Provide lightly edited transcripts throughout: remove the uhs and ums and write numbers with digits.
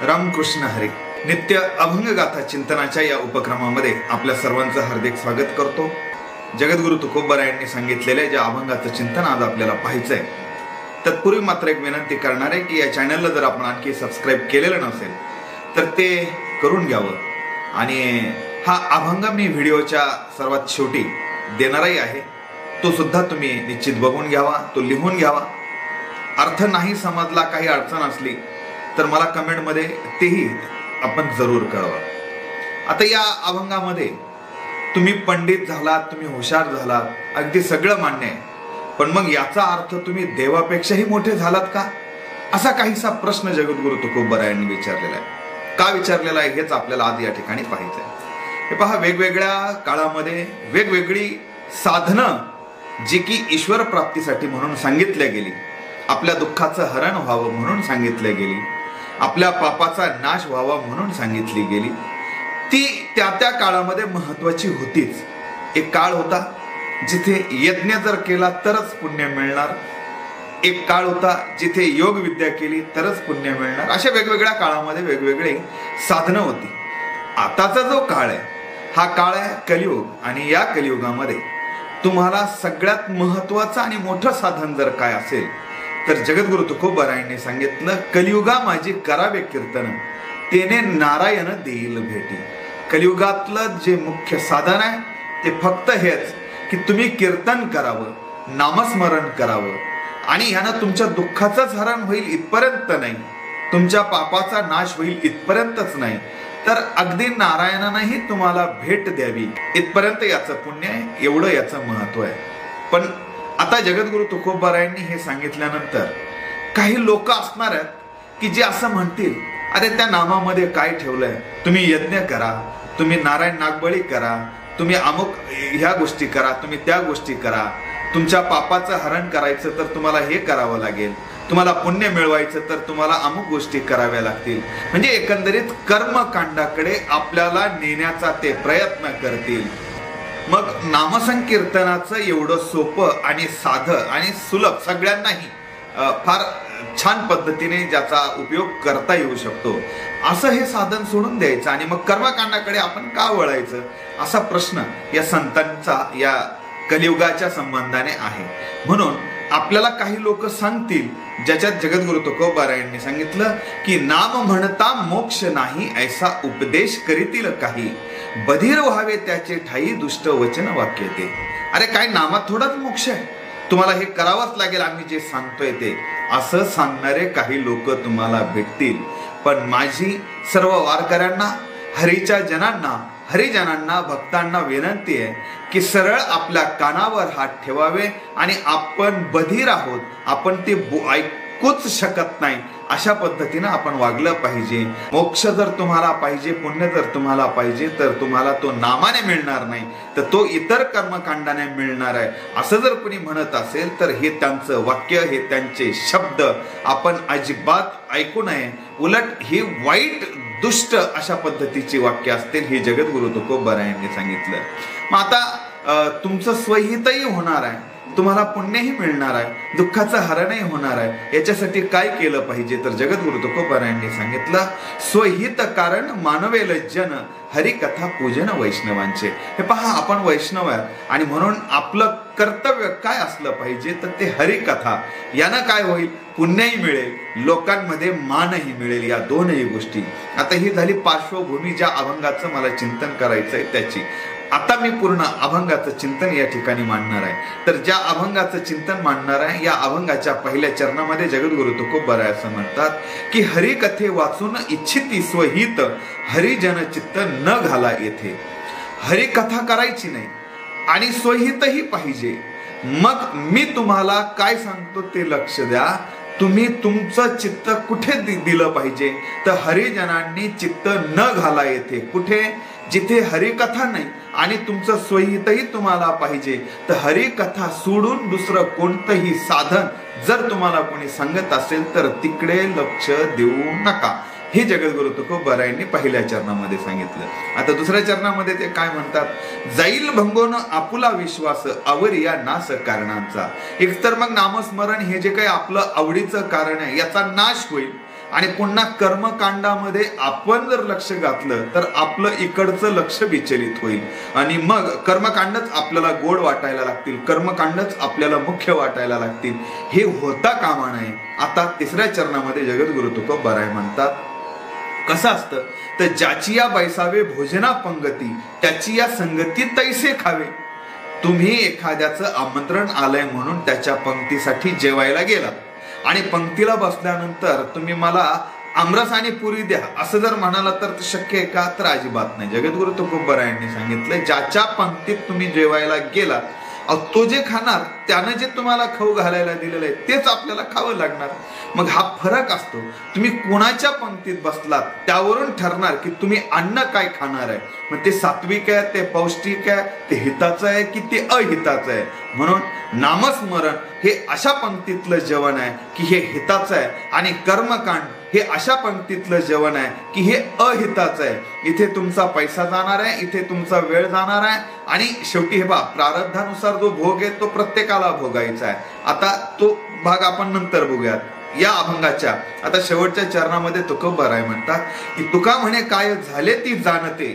रामकृष्ण हरी. नित्य अभंग गाथा चिंतनाच्या या उपक्रमामध्ये आपल्या सर्वांचं हार्दिक स्वागत करतो. जगद्गुरु तुकोबरा यांनी सांगितलेल्या ज्या अभंगाचं चिंतन आज आपल्याला पाहायचंय, तत्पूर्वी मात्र एक विनंती करणार आहे की या चॅनलला जर आपण आणखी सबस्क्राईब केलेलं नसेल तर ते करून घ्यावं. आणि हा अभंग मी व्हिडिओच्या सर्वात शेवटी देणारही आहे, तो सुद्धा तुम्ही निश्चित बघून घ्यावा, तो लिहून घ्यावा. अर्थ नाही समजला, काही अडचण असली तर मला कमेंटमध्ये तेही आपण जरूर कळवा. आता या अभंगामध्ये तुम्ही पंडित झालात, तुम्ही हुशार झालात, अगदी सगळं मान्य आहे, पण मग याचा अर्थ तुम्ही देवापेक्षाही मोठे झालात का, असा काहीसा प्रश्न जगद्गुरु तुकोबरा यांनी विचारलेला आहे. का विचारलेला आहे हेच आपल्याला आज या ठिकाणी पाहायचं आहे. हे पहा, वेगवेगळ्या काळामध्ये वेगवेगळी साधनं जी की ईश्वर प्राप्तीसाठी म्हणून सांगितल्या गेली, आपल्या दुःखाचं हरण व्हावं म्हणून सांगितल्या गेली, आपल्या पापाचा नाश व्हावा म्हणून सांगितली गेली, ती त्या त्या काळामध्ये महत्वाची होतीच. एक काळ होता जिथे यज्ञ जर केला तरच पुण्य मिळणार, एक काळ होता जिथे योग विद्या केली तरच पुण्य मिळणार. अशा वेगवेगळ्या काळामध्ये वेगवेगळी साधनं होती. आताचा जो काळ आहे हा काळ आहे कलियुग, आणि या कलियुगामध्ये तुम्हाला सगळ्यात महत्वाचं आणि मोठं साधन जर काय असेल तर जगद्गुरु तुकोबरा यांनी सांगितलं, कलियुगा माझी करावे कीर्तन, तेने नारायण देईल भेटी. कलियुगातलं जे मुख्य साधन आहे ते फक्त हेच की तुम्ही कीर्तन करावं, नामस्मरण करावं, आणि ह्यानं तुमच्या दुःखाचंच हरण होईल इथपर्यंत नाही, तुमच्या पापाचा नाश होईल इथपर्यंतच नाही, तर अगदी नारायणानंही तुम्हाला भेट द्यावी इथपर्यंत याचं पुण्य आहे, एवढं याचं महत्व आहे. पण आता जगद्गुरु तुकोबरा यांनी हे सांगितल्यानंतर काही लोक असणार आहेत की जे असं म्हणतील, अरे त्या नामामध्ये काय ठेवलंय, तुम्ही यज्ञ करा, तुम्ही नारायण नागबळी करा, तुम्ही अमुक ह्या गोष्टी करा, तुम्ही त्या गोष्टी करा, तुमच्या पापाचं हरण करायचं तर तुम्हाला हे करावं लागेल, तुम्हाला पुण्य मिळवायचं तर तुम्हाला अमुक गोष्टी कराव्या लागतील. म्हणजे एकंदरीत कर्मकांडाकडे आपल्याला नेण्याचा ते प्रयत्न करतील. मग नामसंकीर्तनाचं एवढं सोपं आणि साधं आणि सुलभ, सगळ्यांनाही फार छान पद्धतीने ज्याचा उपयोग करता येऊ शकतो असं हे साधन सोडून द्यायचं आणि मग कर्मकांडाकडे आपण का वळायचं, असा प्रश्न या संतांचा या कलियुगाच्या संबंधाने आहे. म्हणून आपल्याला काही लोक सांगतील, ज्याच्यात जगद्गुरु तुकोबरा यांनी सांगितलं की नाम म्हणता मोक्ष नाही, ऐसा उपदेश करीतील काही, बधीर व्हावे त्याचे ठाई, दुष्ट वचन वाक्य ते. अरे काय नामात थोडाच मोक्ष आहे, तुम्हाला हे करावंच लागेल आम्ही जे सांगतोय ते, असं सांगणारे काही लोक तुम्हाला भेटतील. पण माझी सर्व वारकऱ्यांना, हरीच्या जनांना, हरिजनांना, भक्तांना विनंती आहे की सरळ आपल्या कानावर हात ठेवावे आणि आपण बधीर आहोत, आपण ते ऐकूच शकत नाही अशा पद्धतीनं आपण वागलं पाहिजे. मोक्ष जर तुम्हाला पाहिजे, पुण्य जर तुम्हाला पाहिजे, तर तुम्हाला तो नामाने मिळणार नाही, तर तो इतर कर्मकांडाने मिळणार आहे असं जर कोणी म्हणत असेल तर हे त्यांचं वाक्य, हे त्यांचे शब्द आपण अजिबात ऐकू नये. उलट ही वाईट, दुष्ट अशा पद्धतीची वाक्य असतील, हे जगद्गुरु तुकोबरा यांनी सांगितलं. मग आता तुमचं स्वहितही होणार आहे, तुम्हाला पुण्यही मिळणार आहे, दुःखाचं हरणही होणार आहे. याच्यासाठी काय केलं पाहिजे तर जगद्गुरु तुकोबरा यांनी सांगितलं, स्वहित कारण मानवेल जन, हरिकथा पूजन वैष्णवांचे. हे पहा, आपण वैष्णव आहे आणि म्हणून आपलं कर्तव्य काय असलं पाहिजे तर ते हरिकथा. यानं काय होईल, पुण्यही मिळेल, लोकांमध्ये मानही मिळेल, या दोनही गोष्टी. आता ही झाली पार्श्वभूमी ज्या अभंगाचं मला चिंतन करायचंय त्याची. आता मी पूर्ण अभंगाचं चिंतन या ठिकाणी मांडणार आहे. तर ज्या अभंगाचं चिंतन मांडणार आहे, या अभंगाच्या पहिल्या चरणामध्ये जगद्गुरु तुकोबरा असं म्हणतात की हरिकथे वाचून इच्छिती स्वहित, हरिजन चित्त न घाला येथे. हरिकथा करायची नाही आणि स्वहितही पाहिजे. मग मी तुम्हाला काय सांगतो ते लक्ष द्या. तुम्ही तुमचं चित्त कुठे दिलं पाहिजे तर हरिजनांनी चित्त न घाला येथे. कुठे, जिथे हरिकथा नाही आणि तुमचं स्वहितही तुम्हाला पाहिजे, तर हरिकथा सोडून दुसरं कोणतंही साधन जर तुम्हाला कोणी सांगत असेल तर तिकडे लक्ष देऊ नका. हे जगद्गुरु तुकोबरा यांनी पहिल्या चरणामध्ये सांगितलं. आता दुसऱ्या चरणामध्ये ते काय म्हणतात, जाईल भंगोन आपुला विश्वास, आवरिया नाश कारणांचा. एक तर मग नामस्मरण हे जे काही आपलं आवडीचं कारण आहे याचा नाश होईल आणि पुन्हा कर्मकांडामध्ये आपण जर लक्ष घातलं तर आपलं इकडचं लक्ष विचलित होईल आणि मग कर्मकांडच आपल्याला गोड वाटायला लागतील, कर्मकांडच आपल्याला मुख्य वाटायला लागतील. हे होता कामा नये. आता तिसऱ्या चरणामध्ये जगद्गुरु तुकोबाराय म्हणतात, कसं असतं तर ज्याची या बैसावे भोजना पंगती त्याची या संगती तैसे खावे. तुम्ही एखाद्याचं आमंत्रण आलंय म्हणून त्याच्या पंक्तीसाठी जेवायला गेला आणि पंक्तीला बसल्यानंतर तुम्ही मला आमरस आणि पुरी द्या असं जर म्हणाला तर शक्य आहे का? तर अजिबात नाही. जगद्गुरु तुकोबारायांनी सांगितलंय, ज्याच्या पंक्तीत तुम्ही जेवायला गेला तो जे खाणार त्यानं जे तुम्हाला खाऊ घालायला दिलेलं आहे तेच आपल्याला खावं लागणार. मग हा फरक असतो. तुम्ही कोणाच्या पंक्तीत बसलात त्यावरून ठरणार की तुम्ही अन्न काय खाणार आहे. मग ते सात्विक आहे, ते पौष्टिक आहे, ते हिताचं आहे की ते अहिताचं आहे. म्हणून नामस्मरण हे अशा पंक्तीतलं जेवण आहे की हे हिताचं आहे आणि कर्मकांड हे अशा पंक्तीतलं जेवण आहे की हे अहिताचं आहे. इथे तुमचा पैसा जाणार आहे, इथे तुमचा वेळ जाणार आहे आणि शेवटी हे बा प्रारब्धानुसार जो भोग आहे तो प्रत्येकाला भोगायचा आहे. आता तो भाग आपण नंतर बघूयात. या अभंगाच्या आता शेवटच्या चरणामध्ये तुकोबाराय म्हणतात की तुका म्हणे काय झाले ती जाणते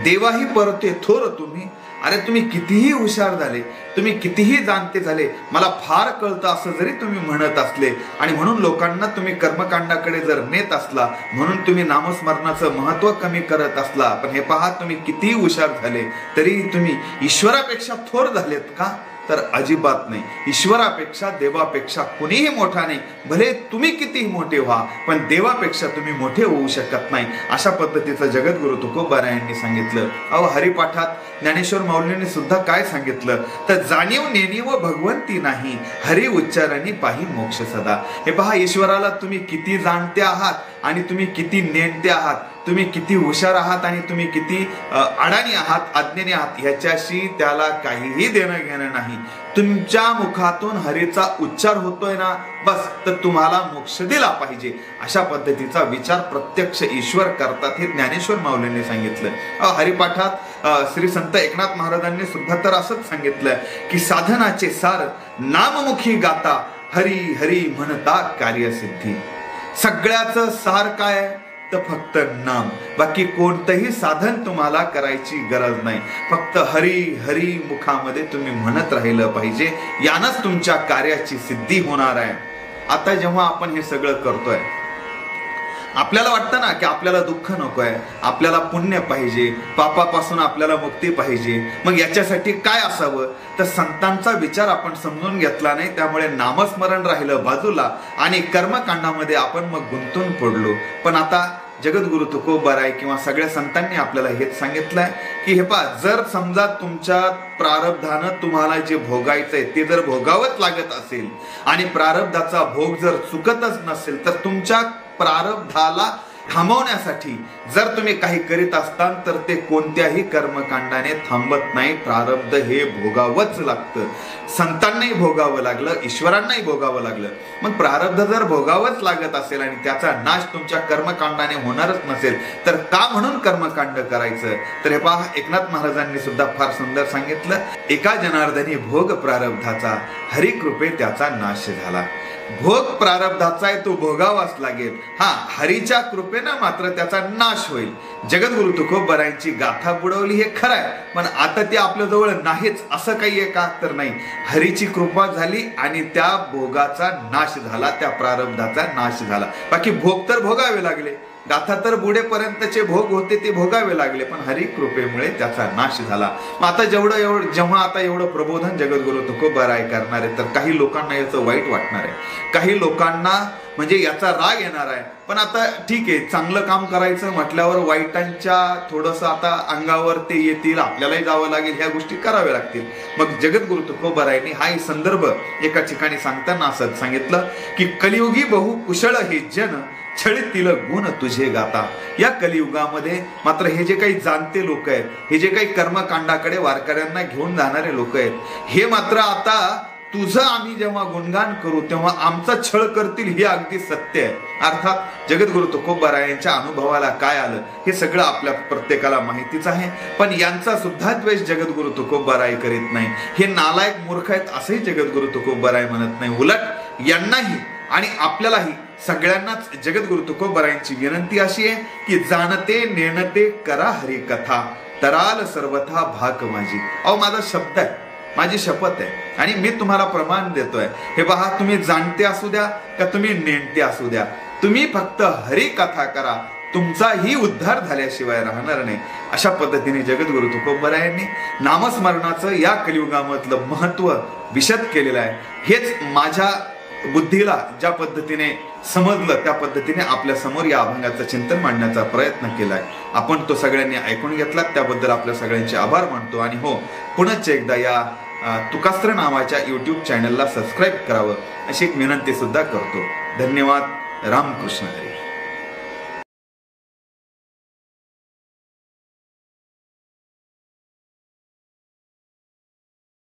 देवाही परते थोर तुम्ही. अरे तुम्ही कितीही हुशार झाले, तुम्ही कितीही जाणते झाले, मला फार कळतं असं जरी तुम्ही म्हणत असले आणि म्हणून लोकांना तुम्ही कर्मकांडाकडे जर नेत असला, म्हणून तुम्ही नामस्मरणाचं महत्व कमी करत असला, पण हे पहा तुम्ही कितीही हुशार झाले तरी तुम्ही ईश्वरापेक्षा थोर झालेत का? तर अजिबात नाही. ईश्वरापेक्षा देवापेक्षा कुणीही मोठा नाही. भले तुम्ही कितीही मोठे व्हा पण देवापेक्षा तुम्ही मोठे होऊ शकत नाही. अशा पद्धतीचं जगद्गुरु तुकोबारायांनी सांगितलं. हरिपाठात ज्ञानेश्वर माऊलींनी सुद्धा काय सांगितलं तर जाणीव नेणीव भगवंती नाही हरी उच्चारणी पाही मोक्ष सदा. हे पहा, ईश्वराला तुम्ही किती जाणते आहात आणि तुम्ही किती नेणते आहात, तुम्ही किती हुशार आहात आणि तुम्ही किती अडाणी आहात, अज्ञानी आहात, ह्याच्याशी त्याला काहीही देणं घेणं नाही. तुमच्या मुखातून हरीचा उच्चार होतोय ना, बस तर तुम्हाला मोक्ष दिला पाहिजे. अशा पद्धतीचा विचार प्रत्यक्ष ईश्वर करतात हे ज्ञानेश्वर माऊलींनी सांगितलं. हरिपाठात श्री संत एकनाथ महाराजांनी सुद्धा तर असंच सांगितलं की साधनाचे सार नाममुखी गाता हरी हरी म्हणता कार्यसिद्धी. सगळ्याचं सार काय तर फक्त नाम. बाकी कोणतंही साधन तुम्हाला करायची गरज नाही. फक्त हरी हरी मुखामध्ये तुम्ही म्हणत राहिलं पाहिजे. यानंच तुमच्या कार्याची सिद्धी होणार आहे. आता जेव्हा आपण हे सगळं करतोय आपल्याला वाटतं ना की आपल्याला दुःख नकोय, आपल्याला पुण्य पाहिजे, पापापासून आपल्याला मुक्ती पाहिजे. मग याच्यासाठी काय असावं तर संतांचा विचार आपण समजून घेतला नाही, त्यामुळे नामस्मरण राहिलं बाजूला आणि कर्मकांडामध्ये आपण मग गुंतून पडलो. पण आता जगद्गुरु तुकोबाराय किंवा सगळ्या संतांनी आपल्याला हेच सांगितलंय की हे पहा, जर समजा तुमच्या प्रारब्धानं तुम्हाला जे भोगायचंय ते जर भोगावंच लागत असेल आणि प्रारब्धाचा भोग जर चुकतच नसेल तर तुमच्या प्रारब्धाला थांबवण्यासाठी जर तुम्ही काही करीत असताल तर ते कोणत्याही कर्मकांडाने थांबत नाही. प्रारब्ध हे भोगावंच लागतं. संतांनाही भोगावं लागलं, ईश्वरांनाही भोगावं लागलं. मग प्रारब्ध जर भोगावंच लागत असेल आणि त्याचा नाश तुमच्या कर्मकांडाने होणारच नसेल तर का म्हणून कर्मकांड करायचं? तर हे पहा, एकनाथ महाराजांनी सुद्धा फार सुंदर सांगितलं, एका जनार्दनी भोग प्रारब्धाचा हरी कृपे त्याचा नाश झाला. भोग प्रारब्धाचा आहे, तो भोगावाच लागेल. हरीच्या कृपेनं मात्र त्याचा नाश होईल. जगद्गुरु तुकोबारायांची गाथा बुडवली हे खरं आहे, पण आता ते आपल्या जवळ नाहीच असं काही आहे का? तर नाही. हरीची कृपा झाली आणि त्या भोगाचा नाश झाला, त्या प्रारब्धाचा नाश झाला. बाकी भोग तर भोगावे लागले, गाथा तर बुडेपर्यंतचे भोग होते ते भोगावे लागले, पण हरी कृपेमुळे त्याचा नाश झाला. मग आता जेव्हा आता एवढं प्रबोधन जगद्गुरु तुकोबाराय करणार आहे तर काही लोकांना याचं वाईट वाटणार आहे, काही लोकांना म्हणजे याचा राग येणार आहे. पण आता ठीक आहे, चांगलं काम करायचं म्हटल्यावर वाईटांच्या थोडंसं आता अंगावर ते येतील, आपल्यालाही जावं लागेल, ह्या गोष्टी कराव्या लागतील. मग जगद्गुरु तुकोबारायांनी हा संदर्भ एका ठिकाणी सांगताना असं सांगितलं की कलियुगी बहु कुशळ हे जन छळीतील गुण तुझे गाता. या कलियुगामध्ये मात्र हे जे काही जाणते लोक आहेत, हे जे काही कर्मकांडाकडे वारकऱ्यांना घेऊन जाणारे लोक आहेत, हे मात्र आता तुझं आम्ही जेव्हा गुणगान करू तेव्हा आमचा छळ करतील, हे अगदी सत्य आहे. अर्थात जगद्गुरु तुकोबारायांच्या अनुभवाला काय आलं हे सगळं आपल्या प्रत्येकाला माहितीच आहे. पण यांचा सुद्धा द्वेष जगद्गुरु तुकोबाराय करीत नाही. हे नालायक मूर्ख आहेत असंही जगद्गुरु तुकोबाराय म्हणत नाही. उलट यांनाही आणि आपल्यालाही सगळ्यांनाच जगद्गुरु तुकोबरायांची विनंती अशी आहे की जाणते नेणते करा हरी कथा, तराल सर्वथा भाक माझी. अहो माझा शब्द आहे, माझी शपथ आहे आणि मी तुम्हाला प्रमाण देतोय. हे पहा, तुम्ही जाणते असू द्या का तुम्ही नेणते असू द्या, तुम्ही फक्त हरी कथा करा, तुमचाही उद्धार झाल्याशिवाय राहणार नाही. अशा पद्धतीने जगद्गुरु तुकोबरायांनी नामस्मरणाचं या कलियुगामधलं महत्व विशद केलेलं आहे. हेच माझ्या बुद्धीला ज्या पद्धतीने समजलं त्या पद्धतीने आपल्या समोर या अभंगाचं चिंतन मांडण्याचा प्रयत्न केलाय. आपण तो सगळ्यांनी ऐकून घेतला, त्याबद्दल आपल्या सगळ्यांचे आभार मानतो. आणि हो, पुनश्च एकदा या तुकास्त्र नावाच्या YouTube चॅनलला सबस्क्राईब करावं अशी एक विनंती सुद्धा करतो. धन्यवाद. रामकृष्ण हरी.